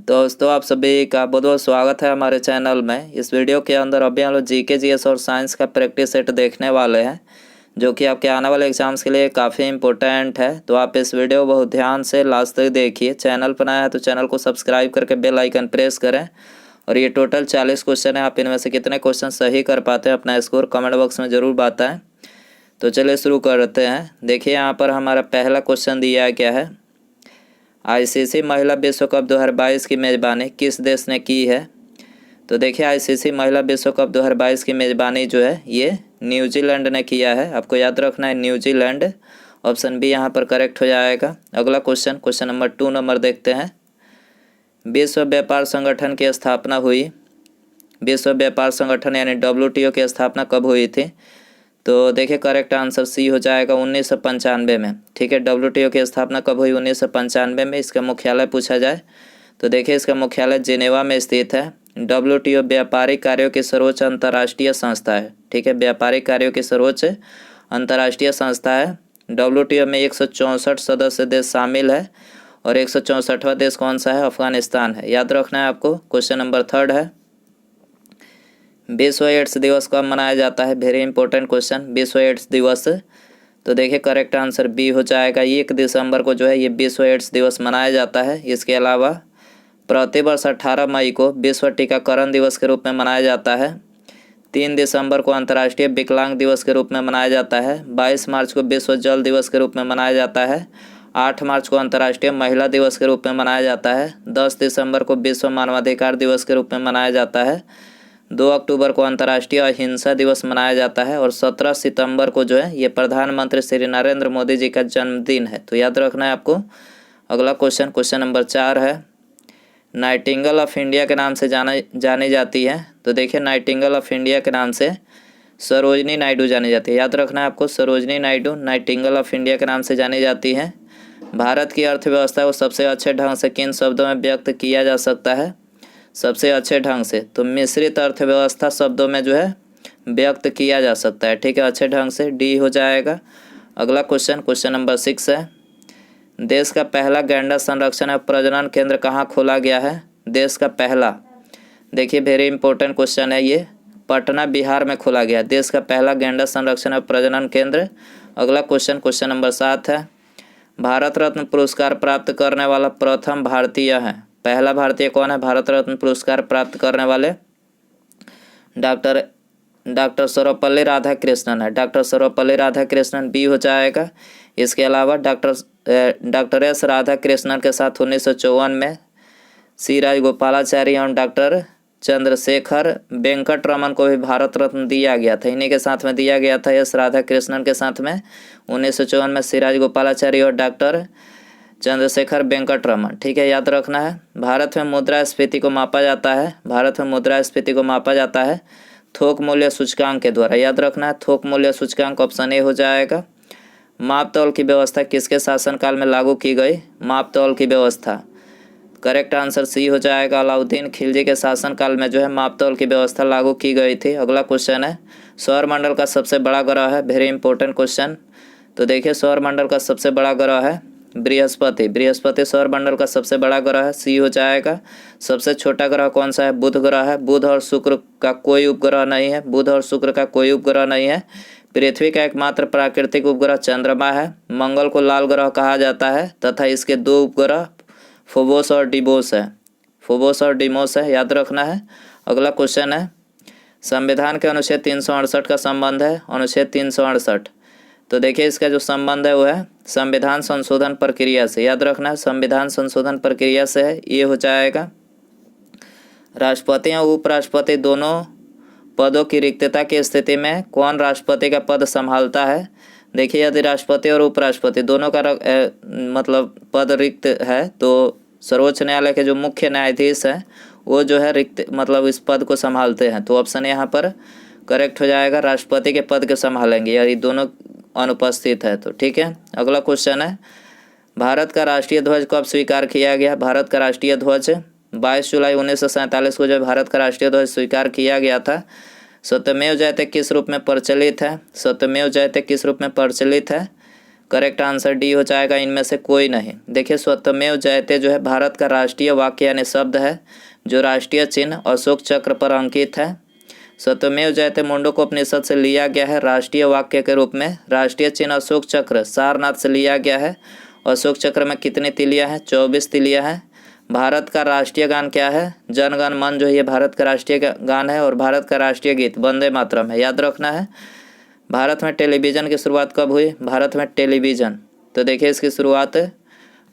दोस्तों आप सभी का बहुत बहुत स्वागत है हमारे चैनल में। इस वीडियो के अंदर अभी हम लोग जीके जीएस और साइंस का प्रैक्टिस सेट देखने वाले हैं, जो कि आपके आने वाले एग्जाम्स के लिए काफ़ी इंपॉर्टेंट है। तो आप इस वीडियो को बहुत ध्यान से लास्ट तक देखिए। चैनल पर नया है तो चैनल को सब्सक्राइब करके बेल आइकन प्रेस करें। और ये टोटल 40 क्वेश्चन है, आप इनमें से कितने क्वेश्चन सही कर पाते हैं अपना स्कोर कमेंट बॉक्स में ज़रूर बताएँ। तो चलिए शुरू करते हैं। देखिए यहाँ पर हमारा पहला क्वेश्चन दिया गया है, आईसीसी महिला विश्व कप 2022 की मेज़बानी किस देश ने की है। तो देखिए आईसीसी महिला विश्व कप 2022 की मेज़बानी जो है ये न्यूजीलैंड ने किया है। आपको याद रखना है न्यूजीलैंड। ऑप्शन बी यहाँ पर करेक्ट हो जाएगा। अगला क्वेश्चन नंबर 2 देखते हैं। विश्व व्यापार संगठन की स्थापना हुई। विश्व व्यापार संगठन यानी WTO की स्थापना कब हुई थी। तो देखिए करेक्ट आंसर सी हो जाएगा 1995 में। ठीक है, WTO की स्थापना कब हुई? 1995 में। इसका मुख्यालय पूछा जाए तो देखिए इसका मुख्यालय जिनेवा में स्थित है। WTO व्यापारिक कार्यों की सर्वोच्च अंतर्राष्ट्रीय संस्था है। ठीक है, व्यापारिक कार्यों की सर्वोच्च अंतर्राष्ट्रीय संस्था है। WTO में 164 सदस्य देश शामिल है और 164वां देश कौन सा है? अफगानिस्तान है। याद रखना है आपको। क्वेश्चन नंबर 3 है, विश्व एड्स दिवस कब मनाया जाता है? Very important question. विश्व एड्स दिवस, तो देखिए करेक्ट आंसर बी हो जाएगा। 1 दिसंबर को जो है ये विश्व एड्स दिवस मनाया जाता है। इसके अलावा प्रतिवर्ष 18 मई को विश्व टीकाकरण दिवस के रूप में मनाया जाता है। 3 दिसंबर को अंतर्राष्ट्रीय विकलांग दिवस के रूप में मनाया जाता है। 22 मार्च को विश्व जल दिवस के रूप में मनाया जाता है। 8 मार्च को अंतर्राष्ट्रीय महिला दिवस के रूप में मनाया जाता है। 10 दिसंबर को विश्व मानवाधिकार दिवस के रूप में मनाया जाता है। 2 अक्टूबर को अंतर्राष्ट्रीय अहिंसा दिवस मनाया जाता है और 17 सितंबर को जो है ये प्रधानमंत्री श्री नरेंद्र मोदी जी का जन्मदिन है। तो याद रखना है आपको। अगला क्वेश्चन नंबर 4 है, नाइटिंगेल ऑफ इंडिया के नाम से जानी जाती है। तो देखिए नाइटिंगेल ऑफ इंडिया के नाम से सरोजनी नायडू जानी जाती है। याद रखना है आपको, Sarojini Naidu Nightingale of India के नाम से जानी जाती है। भारत की अर्थव्यवस्था को सबसे अच्छे ढंग से किन शब्दों में व्यक्त किया जा सकता है? सबसे अच्छे ढंग से तो मिश्रित अर्थव्यवस्था शब्दों में जो है व्यक्त किया जा सकता है। ठीक है, अच्छे ढंग से डी हो जाएगा। अगला क्वेश्चन नंबर 6 है, देश का पहला गैंडा संरक्षण और प्रजनन केंद्र कहाँ खोला गया है? देश का पहला, देखिए वेरी इंपॉर्टेंट क्वेश्चन है ये, पटना बिहार में खोला गया देश का पहला गैंडा संरक्षण और प्रजनन केंद्र। अगला क्वेश्चन नंबर 7 है, भारत रत्न पुरस्कार प्राप्त करने वाला प्रथम भारतीय है। पहला भारतीय कौन है भारत रत्न पुरस्कार प्राप्त करने वाले? डॉक्टर सर्वपल्ली राधाकृष्णन है। डॉक्टर सर्वपल्ली राधाकृष्णन बी हो जाएगा। इसके अलावा डॉक्टर एस राधाकृष्णन के साथ 1954 में सी राजगोपालाचारी एवं डॉक्टर चंद्रशेखर वेंकट रमन को भी भारत रत्न दिया गया था। इन्हीं के साथ में दिया गया था, एस राधाकृष्णन के साथ में 1954 में सी राजगोपालाचारी और डॉक्टर चंद्रशेखर वेंकट रमन। ठीक है, याद रखना है। भारत में मुद्रास्फीति को मापा जाता है। भारत में मुद्रास्फीति को मापा जाता है थोक मूल्य सूचकांक के द्वारा। याद रखना है, थोक मूल्य सूचकांक ऑप्शन ए हो जाएगा। माप तौल की व्यवस्था किसके शासनकाल में लागू की गई? माप तौल की व्यवस्था, करेक्ट आंसर सी हो जाएगा। अलाउद्दीन खिलजी के शासनकाल में जो है माप तौल की व्यवस्था लागू की गई थी। अगला क्वेश्चन है, सौरमंडल का सबसे बड़ा ग्रह है। Very important question. तो देखिए सौरमंडल का सबसे बड़ा ग्रह है बृहस्पति। बृहस्पति सौरमंडल का सबसे बड़ा ग्रह है, सी हो जाएगा। सबसे छोटा ग्रह कौन सा है? बुध ग्रह है। बुध और शुक्र का कोई उपग्रह नहीं है। बुध और शुक्र का कोई उपग्रह नहीं है। पृथ्वी का एकमात्र प्राकृतिक उपग्रह चंद्रमा है। मंगल को लाल ग्रह कहा जाता है तथा इसके 2 उपग्रह फोबोस और डिमोस है। फोबोस और डिमोस है, याद रखना है। अगला क्वेश्चन है, संविधान के अनुच्छेद 368 का संबंध है। अनुच्छेद 368, तो देखिए इसका जो संबंध है वो है संविधान संशोधन प्रक्रिया से। याद रखना है, संविधान संशोधन प्रक्रिया से है, ये हो जाएगा। राष्ट्रपति और उपराष्ट्रपति दोनों पदों की रिक्तता की स्थिति में कौन राष्ट्रपति का पद संभालता है? देखिए यदि राष्ट्रपति और उपराष्ट्रपति दोनों का मतलब पद रिक्त है तो सर्वोच्च न्यायालय के जो मुख्य न्यायाधीश हैं वो जो है रिक्त मतलब इस पद को संभालते हैं। तो ऑप्शन यहाँ पर करेक्ट हो जाएगा, राष्ट्रपति के पद को संभालेंगे यार ये दोनों अनुपस्थित है। तो ठीक है, अगला क्वेश्चन है, भारत का राष्ट्रीय ध्वज कब स्वीकार किया गया? भारत का राष्ट्रीय ध्वज 22 जुलाई 1947 को जब भारत का राष्ट्रीय ध्वज स्वीकार किया गया था। सत्यमेव जयते किस रूप में प्रचलित है? सत्यमेव जयते किस रूप में प्रचलित है? करेक्ट आंसर डी हो जाएगा, इनमें से कोई नहीं। देखिए स्वतमेव जयते जो है भारत का राष्ट्रीय वाक्य यानी शब्द है, जो राष्ट्रीय चिन्ह अशोक चक्र पर अंकित है। स्वतमेव जयते मुंडकोपनिषद से लिया गया है राष्ट्रीय वाक्य के रूप में। राष्ट्रीय चिन्ह अशोक चक्र सारनाथ से लिया गया है। अशोक चक्र में कितनी तिलियां हैं? 24 तिलियां हैं। भारत का राष्ट्रीय गान क्या है? जन गण मन जो है ये भारत का राष्ट्रीय गान है। और भारत का राष्ट्रीय गीत वंदे मातरम है, याद रखना है। भारत में टेलीविज़न की शुरुआत कब हुई? भारत में टेलीविज़न, तो देखिए इसकी शुरुआत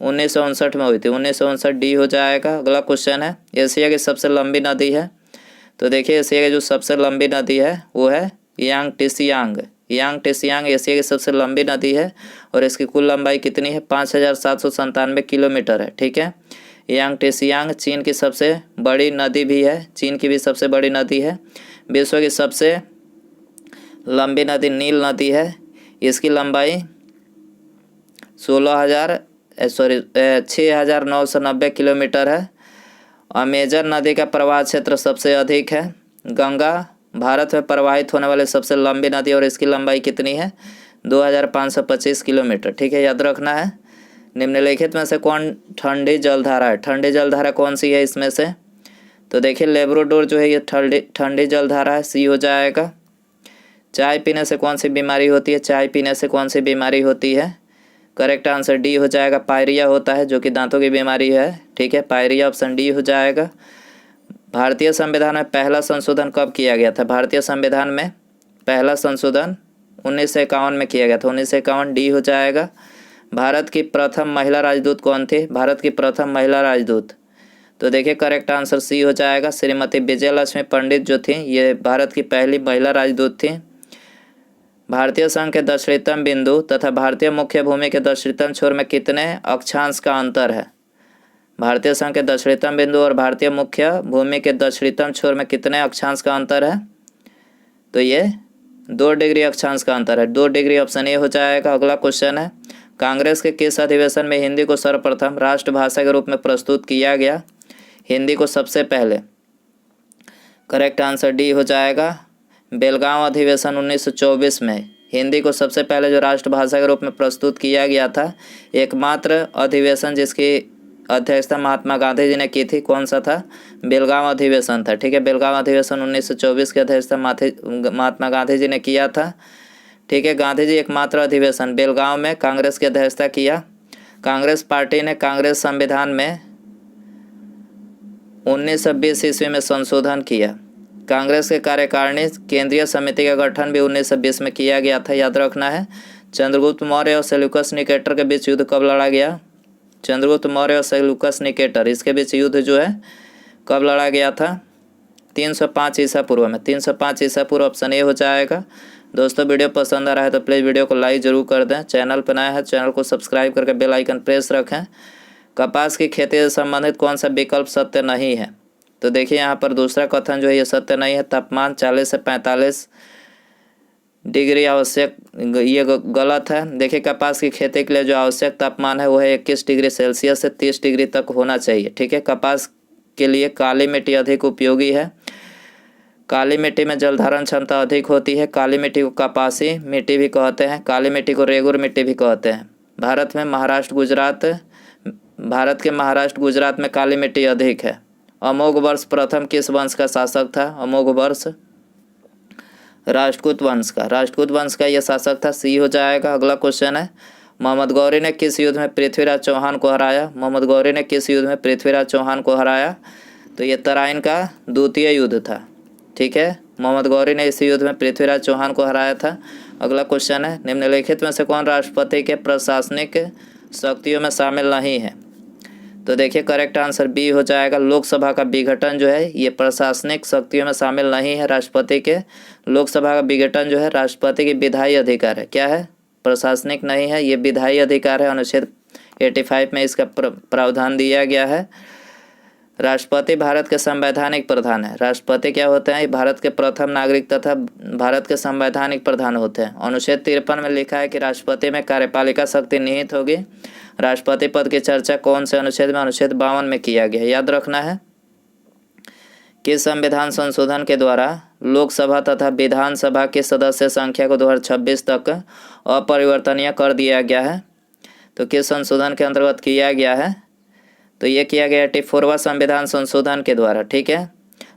1959 में हुई थी। 1959 डी हो जाएगा। अगला क्वेश्चन है, एशिया की सबसे लंबी नदी है। तो देखिए एशिया की जो सबसे लंबी नदी है वो है यांगटिसियांग। यांगटिसियांग एशिया की सबसे लंबी नदी है और इसकी कुल लंबाई कितनी है? 5797 किलोमीटर है। ठीक है, यांगटिसियांग चीन की सबसे बड़ी नदी भी है, चीन की भी सबसे बड़ी नदी है। विश्व की सबसे लंबी नदी नील नदी है, इसकी लंबाई 6,990 किलोमीटर है। अमेजन नदी का प्रवाह क्षेत्र सबसे अधिक है। गंगा भारत में प्रवाहित होने वाली सबसे लंबी नदी और इसकी लंबाई कितनी है? 2,525 किलोमीटर। ठीक है, याद रखना है। निम्नलिखित में से कौन ठंडी जलधारा है? ठंडी जलधारा कौन सी है इसमें से? तो देखिए लेब्राडोर जो है ये ठंडी जलधारा है, सी हो जाएगा। चाय पीने से कौन सी बीमारी होती है? चाय पीने से कौन सी बीमारी होती है? करेक्ट आंसर डी हो जाएगा, पायरिया होता है, जो कि दांतों की बीमारी है। ठीक है, पायरिया ऑप्शन डी हो जाएगा। भारतीय संविधान में पहला संशोधन कब किया गया था? भारतीय संविधान में पहला संशोधन 1951 में किया गया था। 1951 डी हो जाएगा। भारत की प्रथम महिला राजदूत कौन थी? भारत की प्रथम महिला राजदूत, तो देखिए करेक्ट आंसर सी हो जाएगा। श्रीमती विजयलक्ष्मी पंडित जो थी ये भारत की पहली महिला राजदूत थी। भारतीय संघ के दक्षिणतम बिंदु तथा भारतीय मुख्य भूमि के दक्षिणतम छोर में कितने अक्षांश का अंतर है? भारतीय संघ के दक्षिणतम बिंदु और भारतीय मुख्य भूमि के दक्षिणतम छोर में कितने अक्षांश का अंतर है? तो ये 2 डिग्री अक्षांश का अंतर है, 2 डिग्री ऑप्शन ए हो जाएगा। अगला क्वेश्चन है, कांग्रेस के किस अधिवेशन में हिंदी को सर्वप्रथम राष्ट्रभाषा के रूप में प्रस्तुत किया गया? हिंदी को सबसे पहले, करेक्ट आंसर डी हो जाएगा। बेलगांव अधिवेशन 1924 में हिंदी को सबसे पहले जो राष्ट्रभाषा के रूप में प्रस्तुत किया गया था, एकमात्र अधिवेशन जिसकी अध्यक्षता महात्मा गांधी जी ने की थी, कौन सा था? बेलगांव अधिवेशन था। ठीक है, बेलगांव अधिवेशन 1924 की अध्यक्षता महात्मा गांधी जी ने किया था। ठीक है, गांधी जी एकमात्र अधिवेशन बेलगांव में कांग्रेस की अध्यक्षता किया। कांग्रेस पार्टी ने कांग्रेस संविधान में 1920 ईस्वी में संशोधन किया। कांग्रेस के कार्यकारिणी केंद्रीय समिति का गठन भी 1920 में किया गया था, याद रखना है। चंद्रगुप्त मौर्य और सेल्यूकस निकेटर के बीच युद्ध कब लड़ा गया? चंद्रगुप्त मौर्य और सेल्यूकस निकेटर, इसके बीच युद्ध जो है कब लड़ा गया था? 305 ईसा पूर्व में। 305 ईसा पूर्व ऑप्शन ए हो जाएगा। दोस्तों वीडियो पसंद आ रहा है तो प्लीज़ वीडियो को लाइक जरूर कर दें। चैनल पर नया है चैनल को सब्सक्राइब करके बेल आइकन प्रेस रखें। कपास की खेती से संबंधित कौन सा विकल्प सत्य नहीं है? तो देखिए यहाँ पर दूसरा कथन जो है ये सत्य नहीं है। तापमान 40 से 45 डिग्री आवश्यक, ये गलत है। देखिए कपास की खेती के लिए जो आवश्यक तापमान है वो है 21 डिग्री सेल्सियस से 30 डिग्री तक होना चाहिए। ठीक है, कपास के लिए काली मिट्टी अधिक उपयोगी है। काली मिट्टी में जल धारण क्षमता अधिक होती है। काली मिट्टी को कपासी मिट्टी भी कहते हैं, काली मिट्टी को रेगुर मिट्टी भी कहते हैं। भारत के महाराष्ट्र गुजरात में काली मिट्टी अधिक है। अमोघ वर्ष प्रथम किस वंश का शासक था? अमोघ वर्ष राष्ट्रकूट वंश का यह शासक था, सी हो जाएगा। अगला क्वेश्चन है, मोहम्मद गौरी ने किस युद्ध में पृथ्वीराज चौहान को हराया? मोहम्मद गौरी ने किस युद्ध में पृथ्वीराज चौहान को हराया? तो ये तराइन का द्वितीय युद्ध था। ठीक है, मोहम्मद गौरी ने इस युद्ध में पृथ्वीराज चौहान को हराया था। अगला क्वेश्चन है, निम्नलिखित में से कौन राष्ट्रपति के प्रशासनिक शक्तियों में शामिल नहीं है? तो देखिए करेक्ट आंसर बी हो जाएगा। लोकसभा का विघटन जो है ये प्रशासनिक शक्तियों में शामिल नहीं है। राष्ट्रपति के लोकसभा का विघटन जो है राष्ट्रपति की विधायी अधिकार है। क्या है? प्रशासनिक नहीं है, ये विधायी अधिकार है। अनुच्छेद 85 में इसका प्रावधान दिया गया है। राष्ट्रपति भारत के संवैधानिक प्रधान है। राष्ट्रपति क्या होते हैं? भारत के प्रथम नागरिक तथा भारत के संवैधानिक प्रधान होते हैं। अनुच्छेद 53 में लिखा है कि राष्ट्रपति में कार्यपालिका शक्ति निहित होगी। राष्ट्रपति पद की चर्चा कौन से अनुच्छेद में? अनुच्छेद 52 में किया गया है, याद रखना है। किस संविधान संशोधन के द्वारा लोकसभा तथा विधानसभा की सदस्य संख्या को 2026 तक अपरिवर्तनीय कर दिया गया है? तो किस संशोधन के अंतर्गत किया गया है? तो ये किया गया 84वां संविधान संशोधन के द्वारा। ठीक है,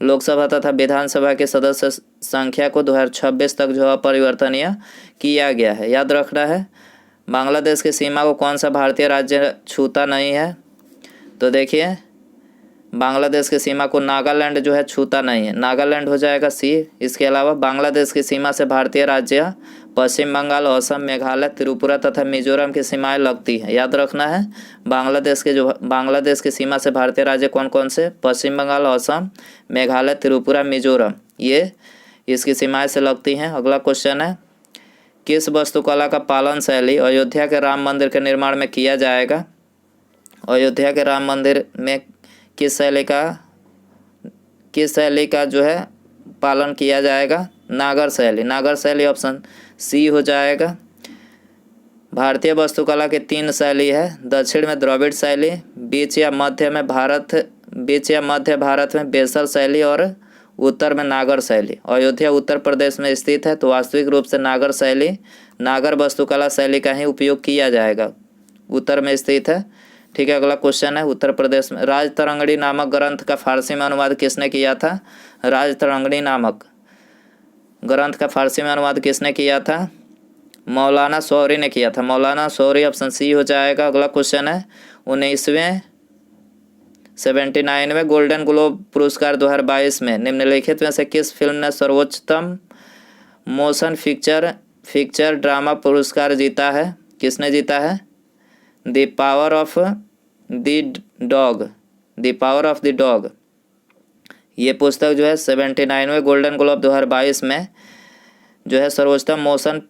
लोकसभा तथा विधानसभा के सदस्य संख्या को 2026 तक जो अपरिवर्तनीय किया गया है। याद रखना है। बांग्लादेश की सीमा को कौन सा भारतीय राज्य छूता नहीं है? तो देखिए, बांग्लादेश की सीमा को नागालैंड जो है छूता नहीं है, नागालैंड हो जाएगा सी। इसके अलावा बांग्लादेश की सीमा से भारतीय राज्य पश्चिम बंगाल, असम, मेघालय, त्रिपुरा तथा मिजोरम की सीमाएं लगती हैं। याद रखना है, बांग्लादेश की सीमा से भारतीय राज्य कौन कौन से? पश्चिम बंगाल, असम, मेघालय, त्रिपुरा, मिजोरम, ये इसकी सीमाएं से लगती हैं। अगला क्वेश्चन है, किस वास्तुकला का पालन शैली अयोध्या के राम मंदिर के निर्माण में किया जाएगा? अयोध्या के राम मंदिर में किस शैली का जो है पालन किया जाएगा? नागर शैली। नागर शैली ऑप्शन सी हो जाएगा। भारतीय वास्तुकला की 3 शैली है। दक्षिण में द्रविड़ शैली, बीच या मध्य भारत में बेसल शैली और उत्तर में नागर शैली। अयोध्या उत्तर प्रदेश में स्थित है, तो वास्तविक रूप से नागर वास्तुकला शैली का ही उपयोग किया जाएगा, उत्तर में स्थित है। ठीक है, अगला क्वेश्चन है, उत्तर प्रदेश में राजतरंगिणी नामक ग्रंथ का फारसी में अनुवाद किसने किया था? राजतरंगिणी नामक ग्रंथ का फारसी में अनुवाद किसने किया था? मौलाना शौरी ने किया था। मौलाना शौरी ऑप्शन सी हो जाएगा। अगला क्वेश्चन है, 79वें गोल्डन ग्लोब पुरस्कार 2022 में निम्नलिखित में से किस फिल्म ने सर्वोच्चतम मोशन पिक्चर ड्रामा पुरस्कार जीता है? किसने जीता है? The power of the dog. ये पुस्तक जो है 79वें गोल्डन ग्लोब 2022 में जो है सर्वोच्चतम मोशन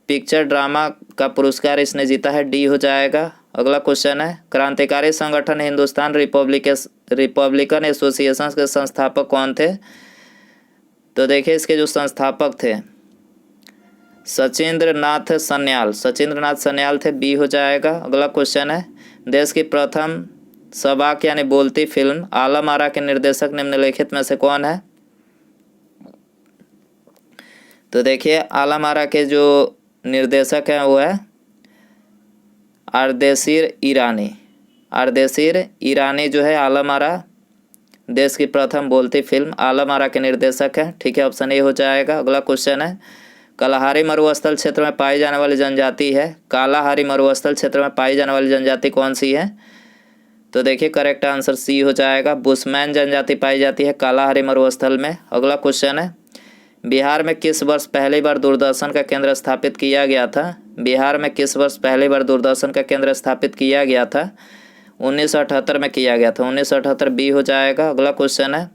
पिक्चर ड्रामा का पुरस्कार इसने जीता है, डी हो जाएगा। अगला क्वेश्चन है, क्रांतिकारी संगठन हिंदुस्तान रिपब्लिकन एसोसिएशन के संस्थापक कौन थे? तो देखिए, इसके जो संस्थापक थे सचिंद्र नाथ सन्याल थे, बी हो जाएगा। अगला क्वेश्चन है, देश की प्रथम सबाक यानी बोलती फिल्म आलम आरा के निर्देशक निम्नलिखित में से कौन है? तो देखिए, आलम आरा के जो निर्देशक हैं वो है आरदेशीर ईरानी जो है आलम आरा देश की प्रथम बोलती फिल्म आलम आरा के निर्देशक हैं। ठीक है, ऑप्शन ए हो जाएगा। अगला क्वेश्चन है, कालाहारी मरुस्थल क्षेत्र में पाई जाने वाली जनजाति है। कालाहारी मरुस्थल क्षेत्र में पाई जाने वाली जनजाति कौन सी है? तो देखिए, करेक्ट आंसर सी हो जाएगा। बुशमैन जनजाति पाई जाती है कालाहारी मरुस्थल में। अगला क्वेश्चन है, बिहार में किस वर्ष पहली बार दूरदर्शन का केंद्र स्थापित किया गया था? बिहार में किस वर्ष पहली बार दूरदर्शन का केंद्र स्थापित किया गया था? 1978 में किया गया था, 1978, बी हो जाएगा। अगला क्वेश्चन है,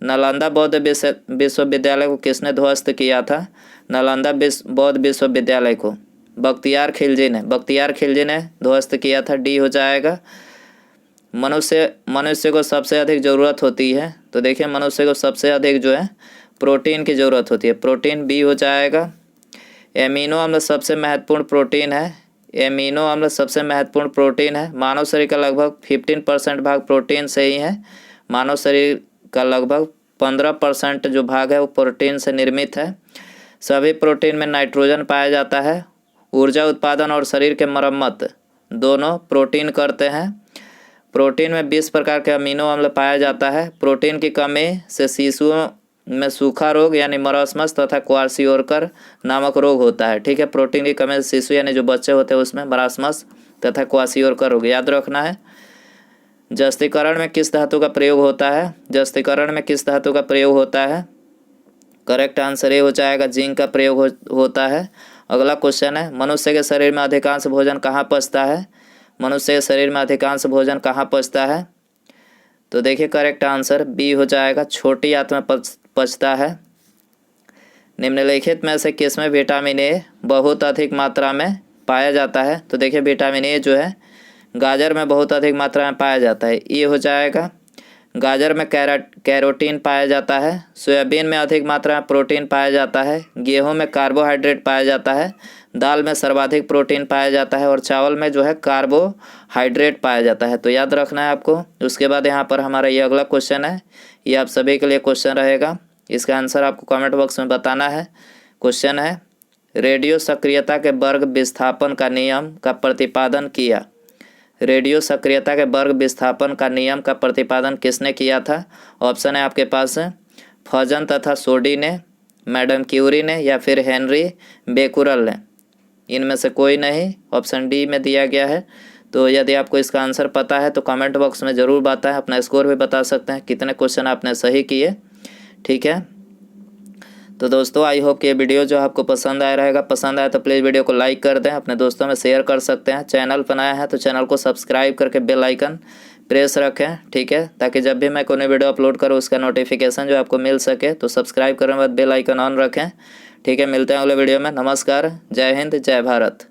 नालंदा बौद्ध विश्वविद्यालय को किसने ध्वस्त किया था? नालंदा बौद्ध विश्वविद्यालय को बख्तियार खिलजी ने ध्वस्त किया था, डी हो जाएगा। मनुष्य को सबसे अधिक ज़रूरत होती है, तो देखिए मनुष्य को सबसे अधिक जो है प्रोटीन की ज़रूरत होती है, प्रोटीन, बी हो जाएगा। एमिनो अम्ल सबसे महत्वपूर्ण प्रोटीन है। मानव शरीर का लगभग 15% भाग प्रोटीन से ही है। मानव शरीर का लगभग 15% जो भाग है वो प्रोटीन से निर्मित है। सभी प्रोटीन में नाइट्रोजन पाया जाता है। ऊर्जा उत्पादन और शरीर के मरम्मत दोनों प्रोटीन करते हैं। प्रोटीन में 20 प्रकार के अमीनो अम्ल पाया जाता है। प्रोटीन की कमी से शिशुओं में सूखा रोग यानी मरासमस तथा क्वार्सियोरकर नामक रोग होता है। ठीक है, प्रोटीन की कमी से शिशु यानी जो बच्चे होते हैं उसमें मरासमस तथा क्वार्सियोरकर रोग याद रखना है। जस्तीकरण में किस धातु का प्रयोग होता है? करेक्ट आंसर ये हो जाएगा, जिंक का प्रयोग होता है। अगला क्वेश्चन है, मनुष्य के शरीर में अधिकांश भोजन कहाँ पचता है? तो देखिए, करेक्ट आंसर बी हो जाएगा, छोटी आंत में पचता है। निम्नलिखित में से किसमें विटामिन ए बहुत अधिक मात्रा में पाया जाता है? तो देखिए, विटामिन ए जो है गाजर में बहुत अधिक मात्रा में पाया जाता है, ये हो जाएगा। गाजर में कैरोटीन पाया जाता है। सोयाबीन में अधिक मात्रा में प्रोटीन पाया जाता है। गेहूं में कार्बोहाइड्रेट पाया जाता है। दाल में सर्वाधिक प्रोटीन पाया जाता है और चावल में जो है कार्बोहाइड्रेट पाया जाता है। तो याद रखना है आपको। उसके बाद यहाँ पर हमारा ये अगला क्वेश्चन है, ये आप सभी के लिए क्वेश्चन रहेगा, इसका आंसर आपको कमेंट बॉक्स में बताना है। क्वेश्चन है, रेडियो सक्रियता के वर्ग विस्थापन का नियम का प्रतिपादन किया। रेडियो सक्रियता के वर्ग विस्थापन का नियम का प्रतिपादन किसने किया था? ऑप्शन है आपके पास, फजन तथा सोडी ने, मैडम क्यूरी ने, या फिर हेनरी बेकुरल ने। इनमें से कोई नहीं, ऑप्शन डी में दिया गया है। तो यदि आपको इसका आंसर पता है तो कमेंट बॉक्स में ज़रूर बताएं, अपना स्कोर भी बता सकते हैं, कितने क्वेश्चन आपने सही किए। ठीक है, तो दोस्तों आई होप कि ये वीडियो जो आपको पसंद आया रहेगा। पसंद आया तो प्लीज़ वीडियो को लाइक कर दें, अपने दोस्तों में शेयर कर सकते हैं। चैनल बनाया है तो चैनल को सब्सक्राइब करके बेल आइकन प्रेस रखें, ठीक है, ताकि जब भी मैं कोई वीडियो अपलोड करूँ उसका नोटिफिकेशन जो आपको मिल सके। तो सब्सक्राइब करने के बाद बेल आइकन ऑन रखें, ठीक है। मिलते हैं अगले वीडियो में। नमस्कार, जय हिंद, जय भारत।